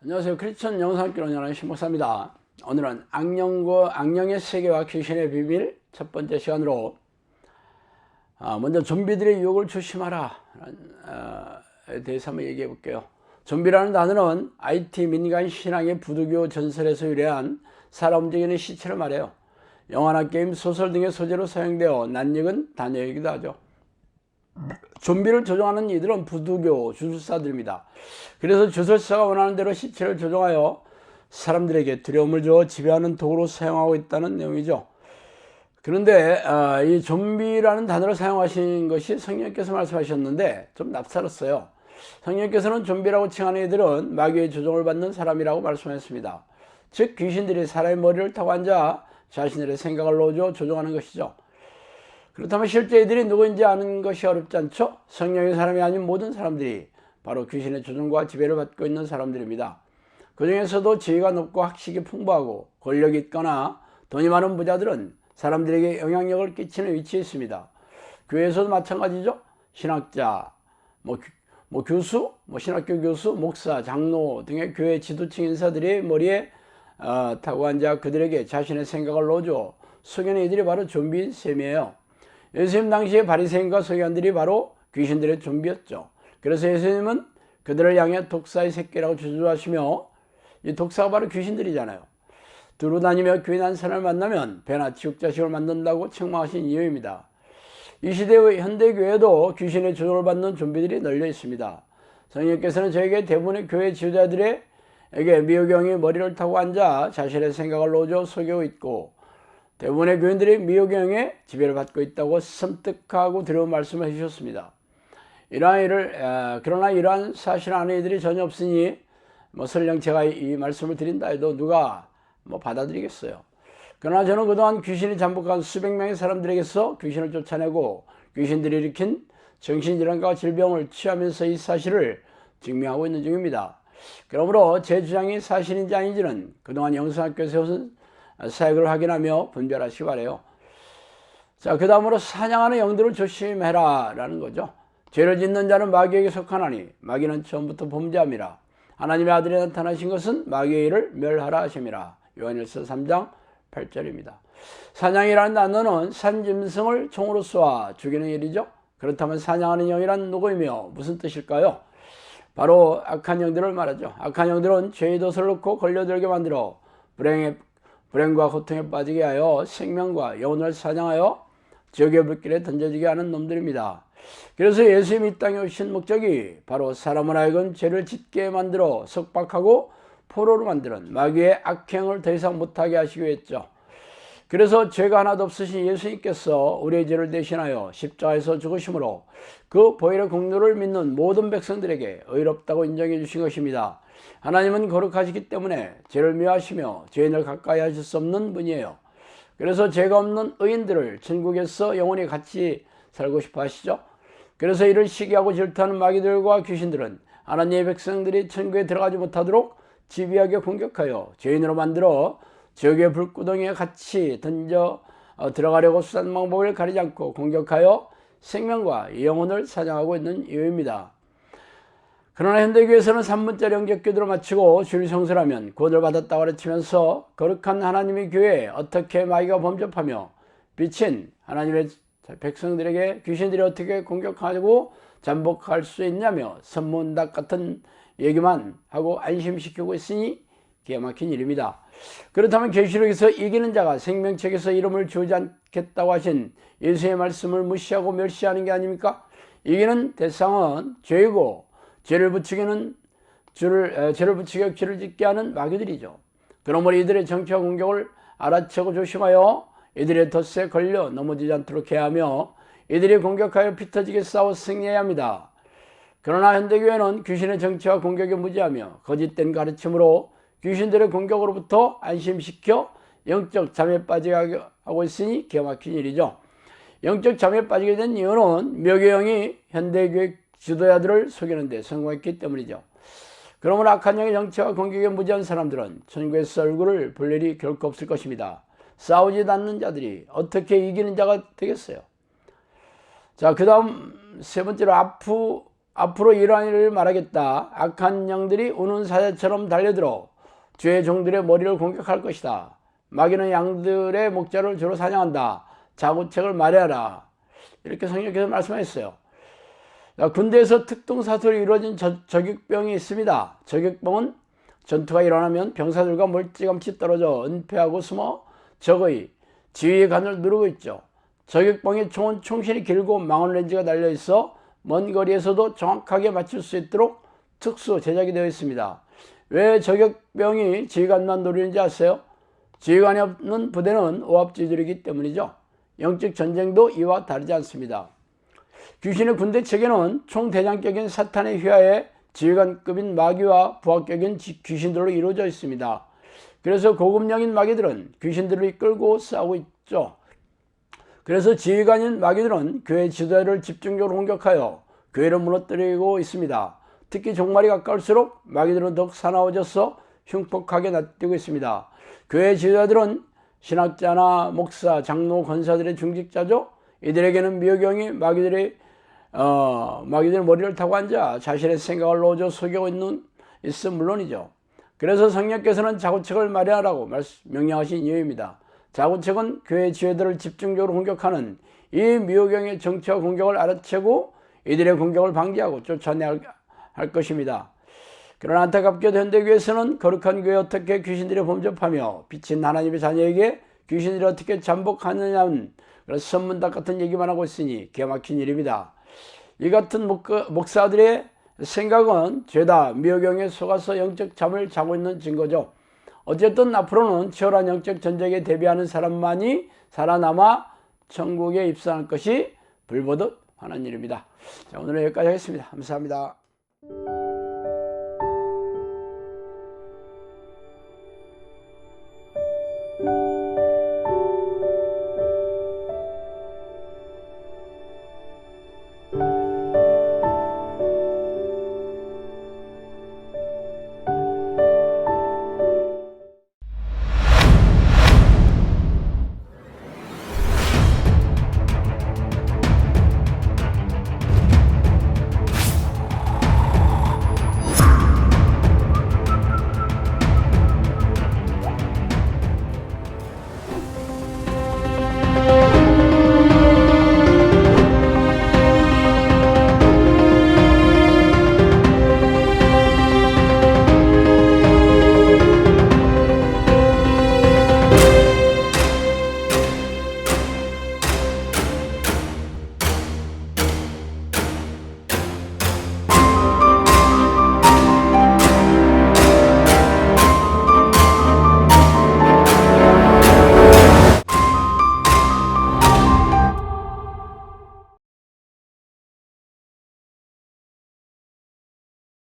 안녕하세요. 크리스천 영상학교 운영하는 신목사입니다. 오늘은 악령의 세계와 귀신의 비밀 첫 번째 시간으로 먼저 좀비들의 유혹을 조심하라 대해서 한번 얘기해 볼게요. 좀비라는 단어는 IT 민간 신앙의 부두교 전설에서 유래한 살아 움직이는 시체를 말해요. 영화나 게임, 소설 등의 소재로 사용되어 낯익은 단어이기도 하죠. 좀비를 조종하는 이들은 부두교 주술사들입니다. 그래서 주술사가 원하는 대로 시체를 조종하여 사람들에게 두려움을 주어 지배하는 도구로 사용하고 있다는 내용이죠. 그런데 이 좀비라는 단어를 사용하신 것이 성령께서 말씀하셨는데 좀 납사랐어요. 성령께서는 좀비라고 칭하는 이들은 마귀의 조종을 받는 사람이라고 말씀하셨습니다. 즉 귀신들이 사람의 머리를 타고 앉아 자신들의 생각을 넣어줘 조종하는 것이죠. 그렇다면 실제 이들이 누구인지 아는 것이 어렵지 않죠? 성령의 사람이 아닌 모든 사람들이 바로 귀신의 조종과 지배를 받고 있는 사람들입니다. 그 중에서도 지위가 높고 학식이 풍부하고 권력이 있거나 돈이 많은 부자들은 사람들에게 영향력을 끼치는 위치에 있습니다. 교회에서도 마찬가지죠. 신학자, 교수, 신학교 교수, 목사, 장로 등의 교회 지도층 인사들이 머리에 타고 앉아 그들에게 자신의 생각을 넣어줘 속이는 이들이 바로 좀비인 셈이에요. 예수님 당시에 바리새인과 서기관들이 바로 귀신들의 좀비였죠. 그래서 예수님은 그들을 향해 독사의 새끼라고 저주하시며 이 독사가 바로 귀신들이잖아요. 두루 다니며 귀인한 사람을 만나면 배나 지옥자식을 만든다고 책망하신 이유입니다. 이 시대의 현대교회도 귀신의 조종을 받는 좀비들이 널려 있습니다. 성령께서는 저에게 대부분의 교회 지도자들에게 미호경이 머리를 타고 앉아 자신의 생각을 넣어줘 속이고 있고 대부분의 교인들이 미호경의 지배를 받고 있다고 섬뜩하고 두려운 말씀을 해주셨습니다. 그러나 이러한 사실 아는 이들이 전혀 없으니 설령 제가 이 말씀을 드린다 해도 누가 받아들이겠어요. 그러나 저는 그동안 귀신이 잠복한 수백 명의 사람들에게서 귀신을 쫓아내고 귀신들이 일으킨 정신질환과 질병을 치유하면서 이 사실을 증명하고 있는 중입니다. 그러므로 제 주장이 사실인지 아닌지는 그동안 영상학교에서 세운 사역을 확인하며 분별하시기 바라요. 자, 그 다음으로 사냥하는 영들을 조심해라 라는 거죠. 죄를 짓는 자는 마귀에게 속하나니 마귀는 처음부터 범죄함이라. 하나님의 아들이 나타나신 것은 마귀의 일을 멸하라 하심이라. 요한일서 3장 8절입니다. 사냥이라는 단어는 산짐승을 총으로 쏘아 죽이는 일이죠. 그렇다면 사냥하는 영이란 누구이며 무슨 뜻일까요? 바로 악한 영들을 말하죠. 악한 영들은 죄의 덫을 넣고 걸려들게 만들어 불행과 고통에 빠지게 하여 생명과 영혼을 사냥하여 지옥의 불길에 던져지게 하는 놈들입니다. 그래서 예수님이 이 땅에 오신 목적이 바로 사람을 하여금 죄를 짓게 만들어 속박하고 포로로 만드는 마귀의 악행을 더 이상 못하게 하시기 위했죠. 그래서 죄가 하나도 없으신 예수님께서 우리의 죄를 대신하여 십자가에서 죽으심으로 그 보혈의 공로를 믿는 모든 백성들에게 의롭다고 인정해 주신 것입니다. 하나님은 거룩하시기 때문에 죄를 미워하시며 죄인을 가까이 하실 수 없는 분이에요. 그래서 죄가 없는 의인들을 천국에서 영원히 같이 살고 싶어 하시죠. 그래서 이를 시기하고 질투하는 마귀들과 귀신들은 하나님의 백성들이 천국에 들어가지 못하도록 집요하게 공격하여 죄인으로 만들어 지옥의 불구덩이에 같이 던져 들어가려고 수단 방법을 가리지 않고 공격하여 생명과 영혼을 사냥하고 있는 이유입니다. 그러나 현대교회에서는 3분짜리 영접기도를 마치고 주일 성수를 하면 구원을 받았다고 가르치면서 거룩한 하나님의 교회에 어떻게 마귀가 범접하며 비친 하나님의 백성들에게 귀신들이 어떻게 공격하고 잠복할 수 있냐며 선문답 같은 얘기만 하고 안심시키고 있으니 기가 막힌 일입니다. 그렇다면 계시록에서 이기는 자가 생명책에서 이름을 지우지 않겠다고 하신 예수의 말씀을 무시하고 멸시하는 게 아닙니까? 이기는 대상은 죄이고 죄를 부추기고 죄를 짓게 하는 마귀들이죠. 그러므로 이들의 정치와 공격을 알아채고 조심하여 이들의 덫에 걸려 넘어지지 않도록 해야 하며 이들이 공격하여 피 터지게 싸워 승리해야 합니다. 그러나 현대교회는 귀신의 정치와 공격에 무지하며 거짓된 가르침으로 귀신들의 공격으로부터 안심시켜 영적 잠에 빠지게 하고 있으니 기가 막힌 일이죠. 영적 잠에 빠지게 된 이유는 묘교영이 현대교회 지도자들을 속이는 데 성공했기 때문이죠. 그러므로 악한 영의 정치와 공격에 무지한 사람들은 천국에서 얼굴을 볼 일이 결코 없을 것입니다. 싸우지 않는 자들이 어떻게 이기는 자가 되겠어요? 자, 그 다음 세 번째로 앞으로 이러한 일을 말하겠다. 악한 영들이 우는 사자처럼 달려들어 주의 종들의 머리를 공격할 것이다. 마귀는 양들의 목자를 주로 사냥한다. 자구책을 마련하라. 이렇게 성령께서 말씀하셨어요. 군대에서 특동사설이 이루어진 저격병이 있습니다. 저격병은 전투가 일어나면 병사들과 멀찌감치 떨어져 은폐하고 숨어 적의 지휘의 간을 누르고 있죠. 저격병의 총은 총신이 길고 망원 렌즈가 달려있어 먼 거리에서도 정확하게 맞출 수 있도록 특수 제작이 되어 있습니다. 왜 저격병이 지휘관만 노리는지 아세요? 지휘관이 없는 부대는 오합지졸이기 때문이죠. 영적 전쟁도 이와 다르지 않습니다. 귀신의 군대 체계는 총대장격인 사탄의 휘하에 지휘관급인 마귀와 부하격인 귀신들로 이루어져 있습니다. 그래서 고급령인 마귀들은 귀신들을 이끌고 싸우고 있죠. 그래서 지휘관인 마귀들은 교회 지도자를 집중적으로 공격하여 교회를 무너뜨리고 있습니다. 특히 종말이 가까울수록 마귀들은 더욱 사나워져서 흉폭하게 나뛰고 있습니다. 교회 지도자들은 신학자나 목사, 장로, 권사들의 중직자죠. 이들에게는 미혹영이 마귀들의 머리를 타고 앉아 자신의 생각을 넣어줘 속이고 있음 물론이죠. 그래서 성령께서는 자구책을 마련하라고 명령하신 이유입니다. 자구책은 교회 지회들을 집중적으로 공격하는 이 미혹영의 정치와 공격을 알아채고 이들의 공격을 방지하고 쫓아내야 할 것입니다. 그러나 안타깝게도 현대교회에서는 거룩한 교회에 어떻게 귀신들이 범접하며 비친 하나님의 자녀에게 귀신들이 어떻게 잠복하느냐는 그런 선문답 같은 얘기만 하고 있으니 기가 막힌 일입니다. 이 같은 목사들의 생각은 죄다 미혹영에 속아서 영적 잠을 자고 있는 증거죠. 어쨌든 앞으로는 치열한 영적 전쟁에 대비하는 사람만이 살아남아 천국에 입성할 것이 불보듯 하는 일입니다. 자, 오늘은 여기까지 하겠습니다. 감사합니다.